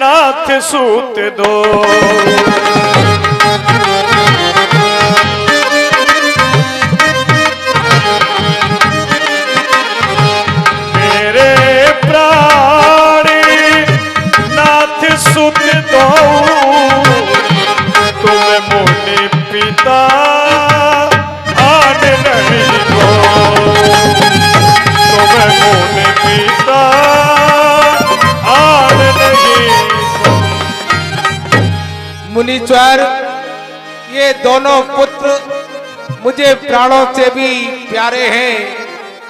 नाथ सूत दो। मेरे प्राणी नाथ सूत दो, तुम मुनि पिता आन नहीं दो। तुम मुनि पिता आन नहीं दो। मुनीश्वर, ये दोनों पुत्र मुझे प्राणों से भी प्यारे हैं।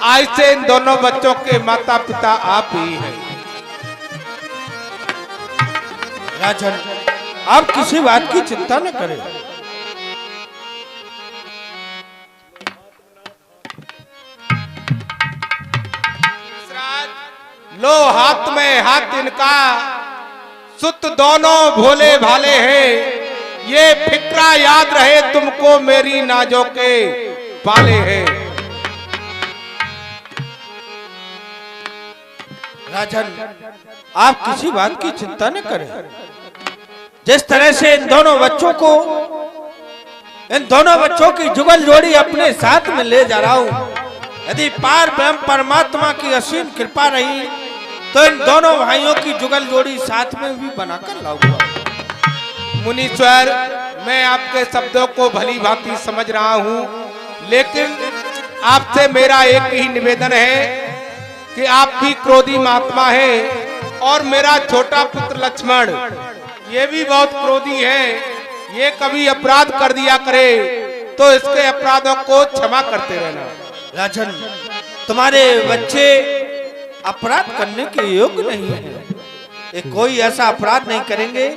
आज से इन दोनों बच्चों के माता पिता आप ही हैं। राजन, आप किसी बात की चिंता न करें। लो हाथ में हाथ इनका, सुत दोनों भोले भाले हैं। ये फिक्रा याद रहे तुमको मेरी नाजों के पाले हैं। राजन, आप किसी बात की चिंता न करें। जिस तरह से इन दोनों बच्चों की जुगल जोड़ी अपने साथ में ले जा रहा हूं, यदि पार ब्रह्म परमात्मा की असीम कृपा रही तो इन दोनों भाइयों की जुगल जोड़ी साथ में भी बनाकर लाऊंगा। मुनीश्वर, मैं आपके शब्दों को भली भांति समझ रहा हूं, लेकिन आपसे मेरा एक ही निवेदन है कि आप भी क्रोधी महात्मा हैं और मेरा छोटा पुत्र लक्ष्मण ये भी बहुत क्रोधी है। ये कभी अपराध कर दिया करे तो इसके अपराधों को क्षमा करते रहना। राजन, तुम्हारे बच्चे अपराध करने के योग्य नहीं है। ये कोई ऐसा अपराध नहीं करेंगे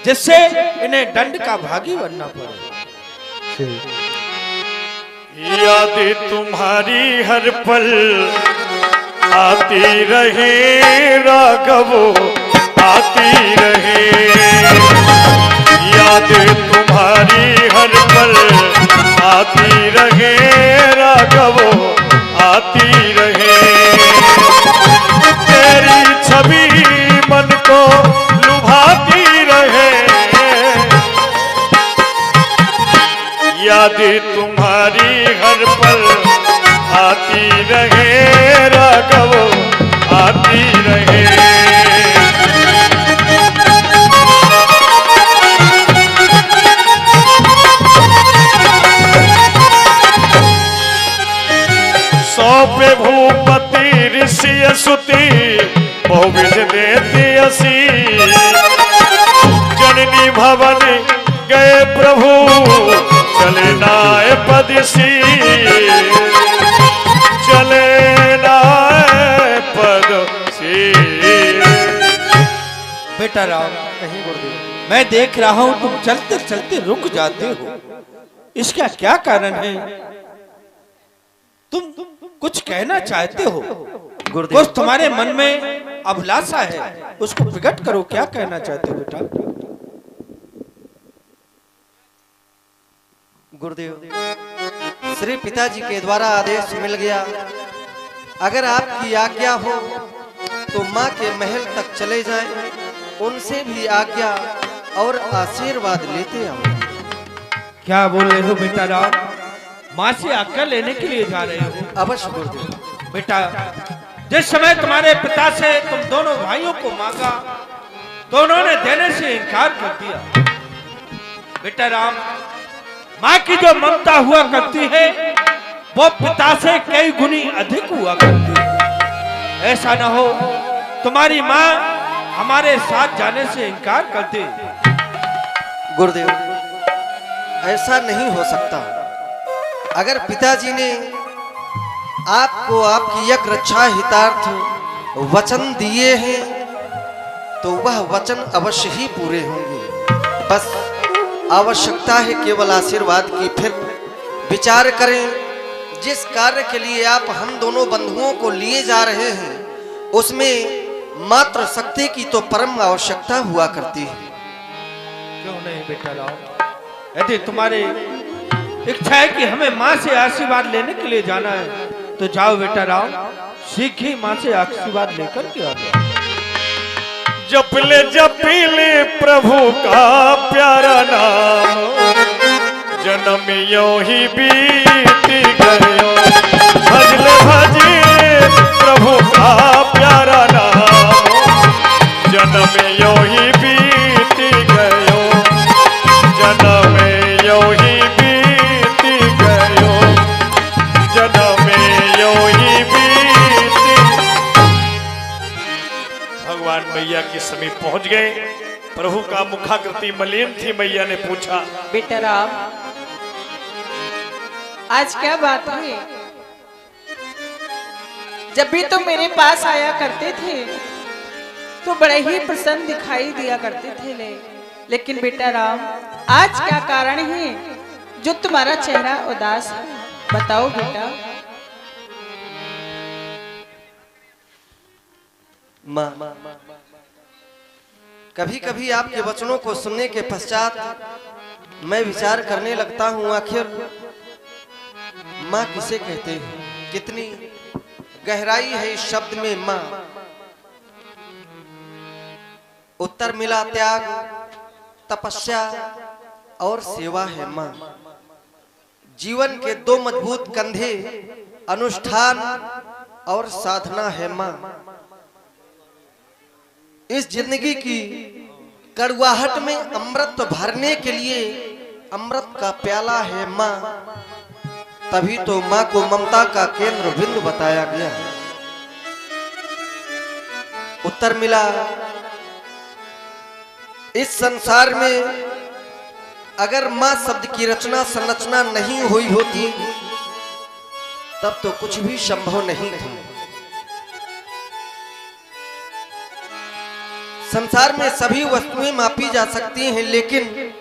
जिससे इन्हें दंड का भागी बनना पड़े। याद तुम्हारी हर पल आती रहे राघवो, आती रहे। याद तुम्हारी हर पल आती रहे राघवो, आती रहे। तेरी छवि मन को लुभाती रहे। याद तुम्हारी हर पल आती रहे राघवो, आती रहे। सौंपे भूपति ऋषि सुति बहुविध देती असी। जननी भवन गए प्रभु चले नाय पदसी, चले नाय पदसी। बेटा राम, मैं देख रहा हूं तुम चलते चलते रुक जाते हो। इसका क्या कारण है? तुम कुछ कहना चाहते हो? कुछ तुम्हारे मन में अभिलाषा है, उसको प्रकट करो। क्या कहना चाहते हो बेटा? गुरुदेव, श्री पिताजी के द्वारा आदेश मिल गया, अगर आपकी आज्ञा हो तो माँ के महल तक चले जाएं, उनसे भी आज्ञा और आशीर्वाद लेते आओ। क्या बोल रहे हो बेटा राम? माँ से आज्ञा लेने के लिए जा रहे हो? अवश्य गुरुदेव। बेटा, जिस समय तुम्हारे पिता से तुम दोनों भाइयों को मांगा तो उन्होंने देने से इनकार कर दिया। बेटा राम, माँ की जो ममता हुआ करती है वो पिता से कई गुनी अधिक हुआ करती है। ऐसा न हो तुम्हारी माँ हमारे साथ जाने से इनकार कर दे। गुरुदेव, ऐसा नहीं हो सकता। अगर पिताजी ने आपको आपकी यज्ञ रक्षा हितार्थ वचन दिए हैं तो वह वचन अवश्य ही पूरे होंगे। बस आवश्यकता है केवल आशीर्वाद की। फिर विचार करें, जिस कार्य के लिए आप हम दोनों बंधुओं को लिए जा रहे हैं उसमें मात्र शक्ति की तो परम आवश्यकता हुआ करती है। क्यों नहीं बेटा राम, यदि तुम्हारी इच्छा है कि हमें माँ से आशीर्वाद लेने के लिए जाना है तो जाओ बेटा राम, शीघ्र ही माँ से आशीर्वाद लेकर के आ जाओ। जपीले प्रभु का प्यारा नाम, जन्म यो ही बीत गयो। भजले भजे प्रभु का प्यारा नाम, जन्म यो ही बीत गयो, जन्म यो ही बीत गयो, जन्म यो ही बीत। भगवान मैया के समीप पहुंच गए। प्रभु का मुखाकृति मलिन थी। मैया ने पूछा, बेटा राम, आज क्या बात है? जब भी तुम मेरे पास आया करते थे तो बड़े ही प्रसन्न दिखाई दिया करते थे लेकिन बेटा राम, आज क्या कारण है जो तुम्हारा चेहरा उदास है? बताओ बेटा। माँ, कभी कभी आपके वचनों को सुनने के पश्चात मैं विचार करने लगता हूँ, आखिर माँ किसे कहते हैं? कितनी गहराई है इस शब्द में माँ। उत्तर मिला त्याग, तपस्या और सेवा है माँ। जीवन के दो मजबूत कंधे अनुष्ठान और साधना है माँ। इस जिंदगी की कड़वाहट में अमृत भरने के लिए अमृत का प्याला है माँ। तभी तो माँ को ममता का केंद्र बिंदु बताया गया। उत्तर मिला, इस संसार में अगर माँ शब्द की रचना संरचना नहीं हुई होती तब तो कुछ भी संभव नहीं था। संसार में सभी वस्तुएं मापी जा सकती हैं, लेकिन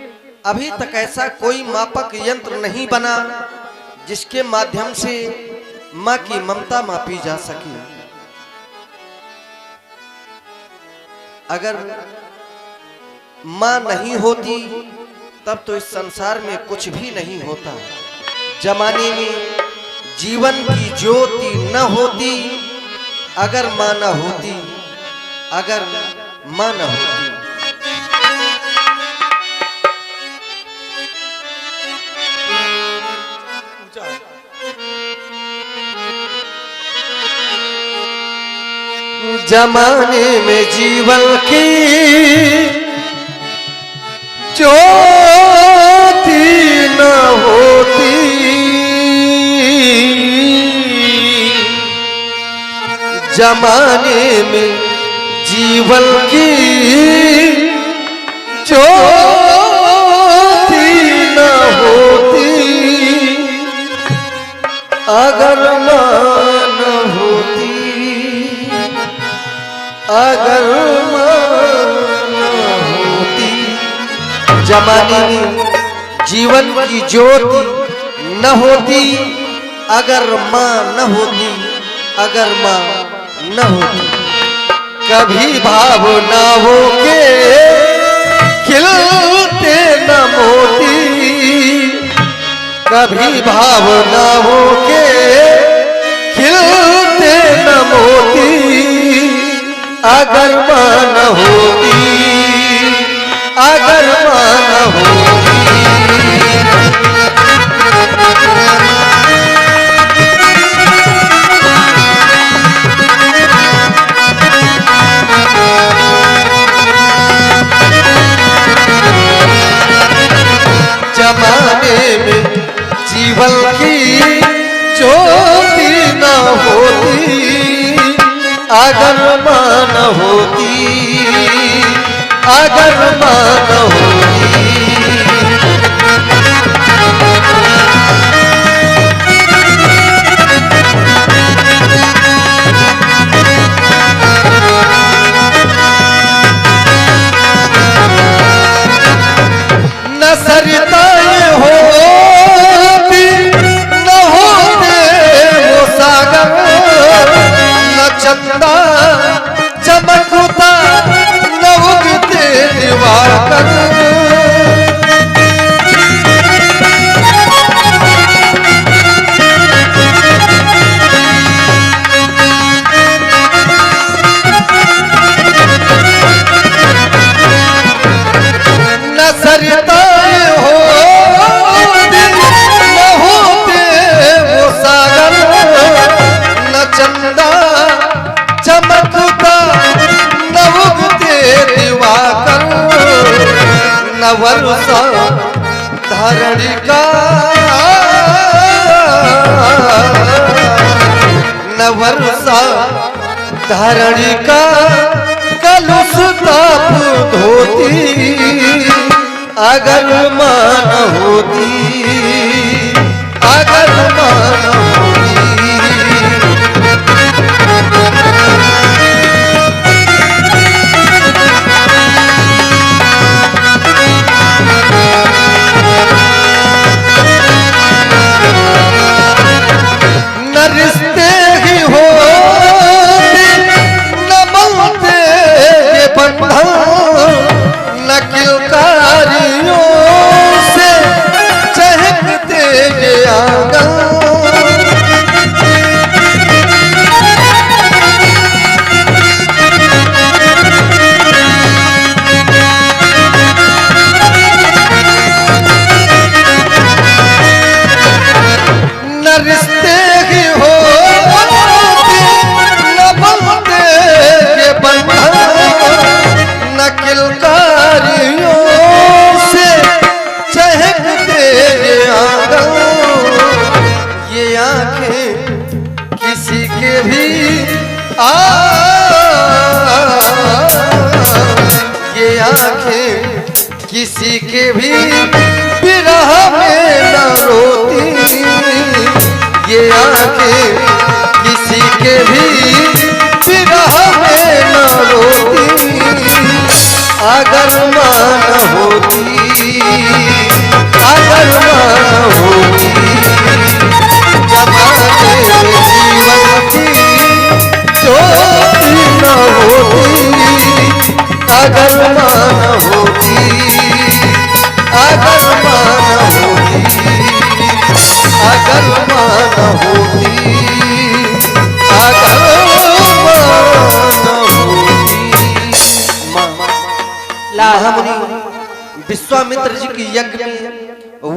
अभी तक ऐसा कोई मापक यंत्र नहीं बना जिसके माध्यम से माँ की ममता मापी जा सके। अगर माँ नहीं होती तब तो इस संसार में कुछ भी नहीं होता। जमाने में जीवन की ज्योति न होती अगर माँ न होती, अगर माँ न होती। जमाने में जीवन की ज्योति न होती, जमाने में जीवन की ज्योति न होती, अगर माँ न होती, अगर माँ न होती। जमाने में जीवन की ज्योति न होती अगर माँ न होती, अगर माँ न होती। कभी भावनाओं के खिलते न मोती, कभी भावनाओं के खिलते न मोती, अगर माँ न होती, अगर माँ न होती। जमाने में जीवन की ज्योति न होती अगर माँ न होती, अगर माँ न होती। न सरिताएं होती न होते वो सागर, न चंदा चमकता न उगते दिवाकर। नवरुषा धरणिका नवरुषा धरणिका कलुष ताप धोती अगर मान होती अगर मान होती न रिश्ते ही होते न बनते ये बंधन न किलकारियों से चहकते ये आंगन न रिश्ते ही होते न बनते ये बंधन न किलकारियों से चहकते ये आंगन ये आंखें किसी के भी ये आंखें किसी के भी विरह में न रोती ये आंखें किसी के भी विरह में न रोती अगर मान होती अगर मान होती जमाने जीवन की ज्योति न होती अगर मान होती अगर मान होती अगर मान होती अगर मान होती महामुनि विश्वामित्र जी की यज्ञ में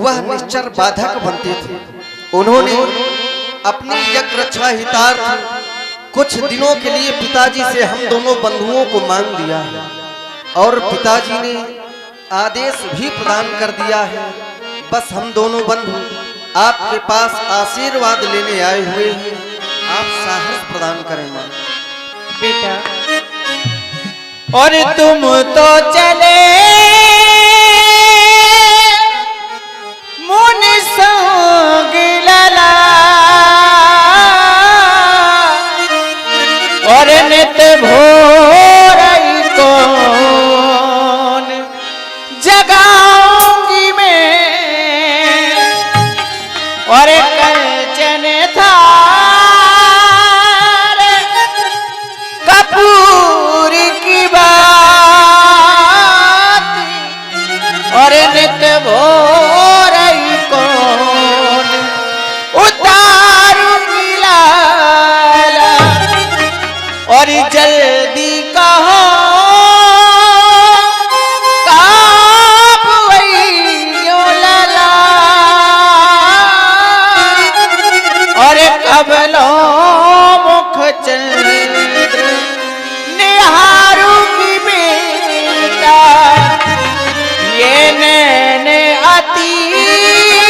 वह निश्चर बाधक बनते थे। उन्होंने अपनी यज्ञ रक्षा हितार्थ कुछ दिनों के लिए पिताजी से हम दोनों बंधुओं को मांग लिया है और पिताजी ने आदेश भी प्रदान कर दिया है। बस हम दोनों बंधु आपके पास आशीर्वाद लेने आए हुए हैं, आप साहस प्रदान करें मां। बेटा और तुम तो चले मुनि संग लला और नित भोरई कौन जगाऊंगी मैं और कंचन था कपूर की बात और नित भोरई कौन उतारूंगी लाला और जल्दी कहो काप वैयो लाला और कबलो मुख चंद्र निहारू की बेटा ये नैने अतीत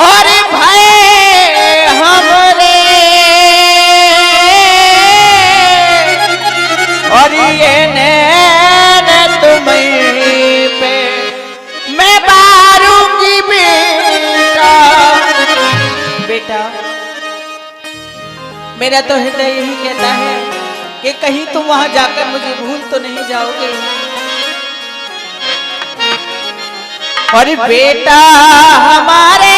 और भय हमरे और ये नैन तुम्हें पे मैं बारूंगी बेटा। बेटा मेरा तो हृदय यही कहता है कि कहीं तुम वहां जाकर मुझे भूल तो नहीं जाओगे। और बेटा हमारे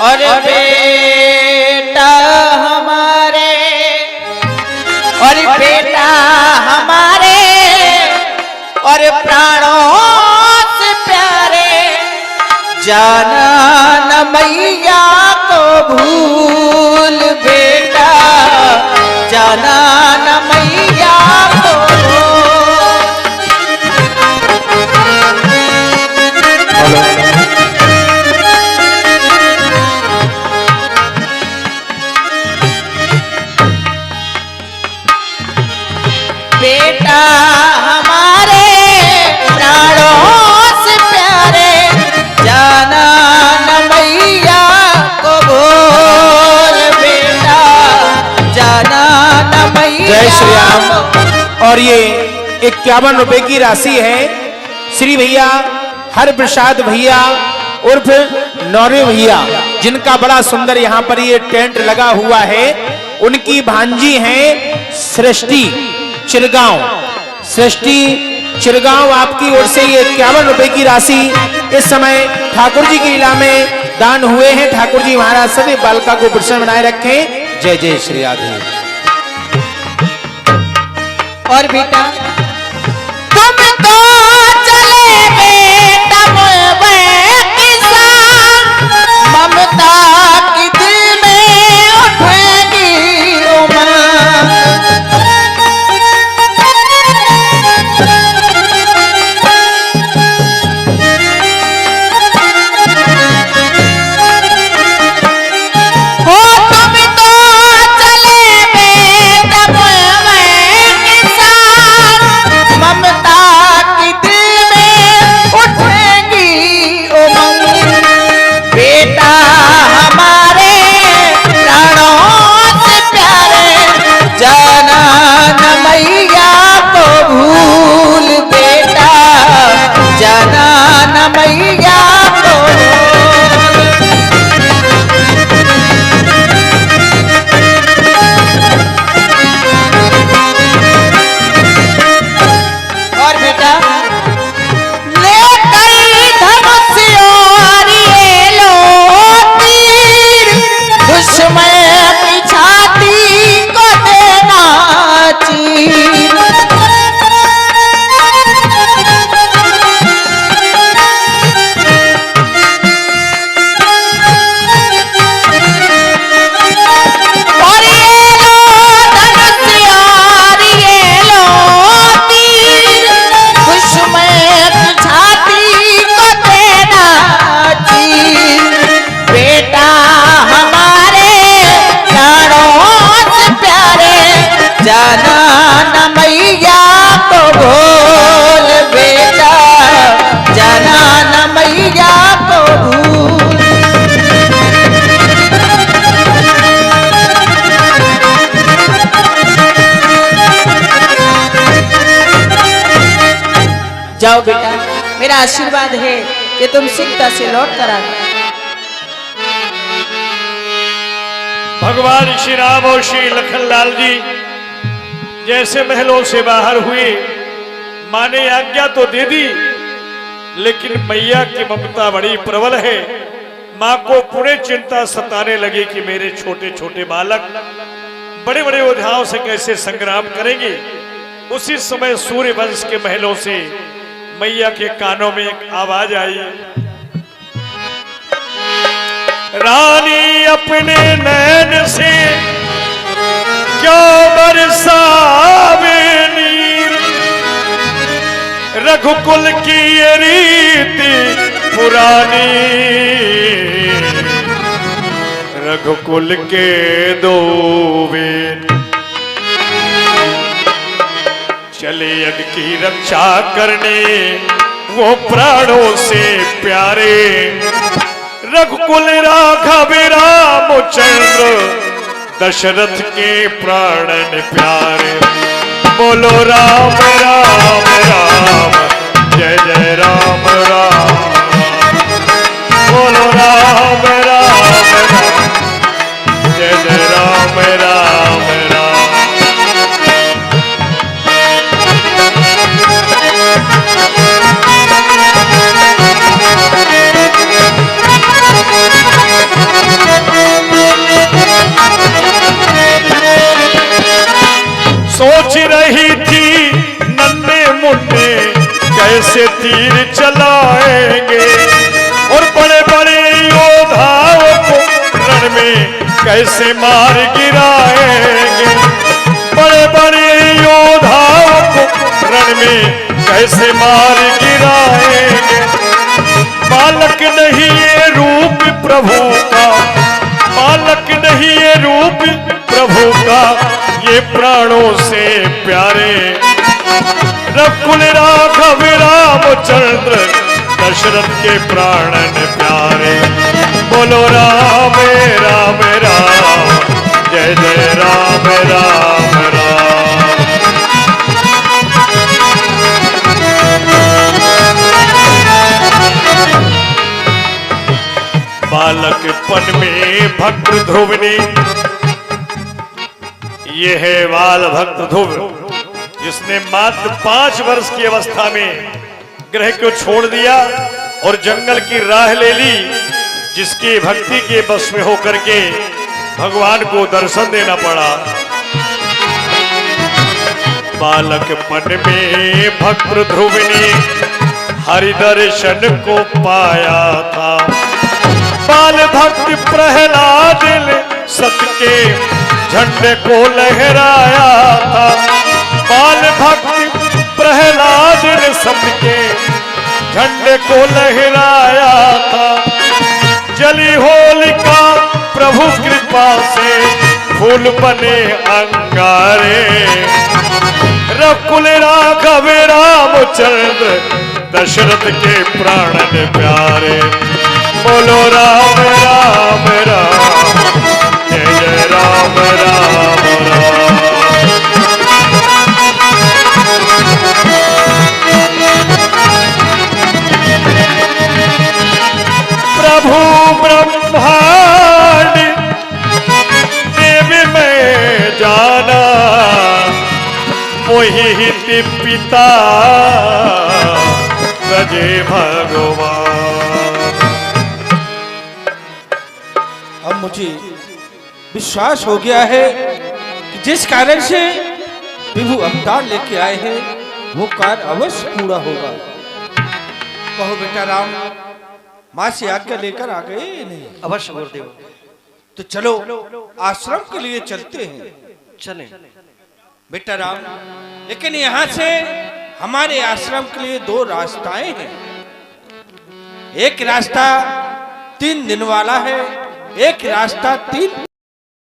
और बेटा हमारे और बेटा हमारे और प्राणों से प्यारे जाना न मैया को भूल बेटा जाना न मैया को भूल। 51 रुपए की राशि है श्री भैया हर प्रसाद भैया उर्फ नौरे भैया, जिनका बड़ा सुंदर यहाँ पर ये टेंट लगा हुआ है। उनकी भांजी हैं सृष्टि चिरगांव। सृष्टि चिरगांव आपकी ओर से ये 51 रुपए की राशि इस समय ठाकुर जी की लीला में दान हुए हैं। ठाकुर जी महाराज सभी बालिका को प्रसन्न बनाए रखें। जय जय श्री राधे। और बेटा तुम तो चले बेटा ममता की दिल में उठेगी जाओ बेटा, मेरा आशीर्वाद है कि तुम सीता से लौट कर आ गए। भगवान श्री राम और श्री लखनलाल जी जैसे महलों से बाहर हुए, माँ ने आज्ञा तो दे दी, लेकिन मैया की ममता बड़ी प्रबल है। माँ को पुणे चिंता सताने लगी कि मेरे छोटे छोटे बालक बड़े बड़े योद्धाओं से कैसे संग्राम करेंगे। उसी समय सूर्य वंश के महलों से मैया के कानों में एक आवाज आई, रानी अपने नैन से क्यों बरसावे नीर, रघुकुल की ये रीति पुरानी, रघुकुल के दो वीर चले यज्ञ की रक्षा करने वो प्राणों से प्यारे, रघुकुल राघव रामचंद्र दशरथ के प्राणन प्यारे। बोलो राम राम राम जय जय राम राम, बोलो राम राम राम जय जय राम राम राम। सोच रही थी नन्हे मुन्ने कैसे तीर चलाएंगे, और बड़े बड़े योद्धाओं को रण में कैसे मार गिराएंगे, बड़े बड़े योद्धाओं को रण में कैसे मार गिराएंगे। बालक नहीं ये रूप प्रभु का, बालक नहीं ये रूप प्रभु का, ये प्राणों से प्यारे, रघुकुल राघव रामचंद्र दशरथ के प्राणन प्यारे। बोलो राम राम राम जय जय राम राम राम। बालकपन में भक्त ध्रुव ने, ये है बाल भक्त ध्रुव जिसने मात्र 5 वर्ष की अवस्था में ग्रह को छोड़ दिया और जंगल की राह ले ली, जिसकी भक्ति के बस में होकर के भगवान को दर्शन देना पड़ा। बालकपन में भक्त ध्रुव ने हरि दर्शन को पाया था। बाल भक्त प्रहलाद ने सत्य के झंडे को लहराया था। बाल भक्त प्रहलाद ने सत्य के झंडे को लहराया था। जली होलिका प्रभु कृपा से फूल बने अंगारे। रकुल राघव रामचंद्र दशरथ के प्राणन प्यारे। बोलो राम राम राम, जय जय राम राम राम। प्रभु ब्रह्मांड देव में जाना, मोहि पिता सजे भगवान। अब मुझे विश्वास हो गया है कि जिस कारण से विभु अवतार लेके आए हैं वो कार्य अवश्य पूरा होगा। कहो बेटा राम, माँ से आज्ञा लेकर आ गए नहीं? अवश्य गुरुदेव। तो चलो आश्रम के लिए चलते हैं। चलें। बेटा राम, लेकिन यहाँ से हमारे आश्रम के लिए 2 रास्ताएं हैं। एक रास्ता 3 दिन वाला है, एक रास्ता 3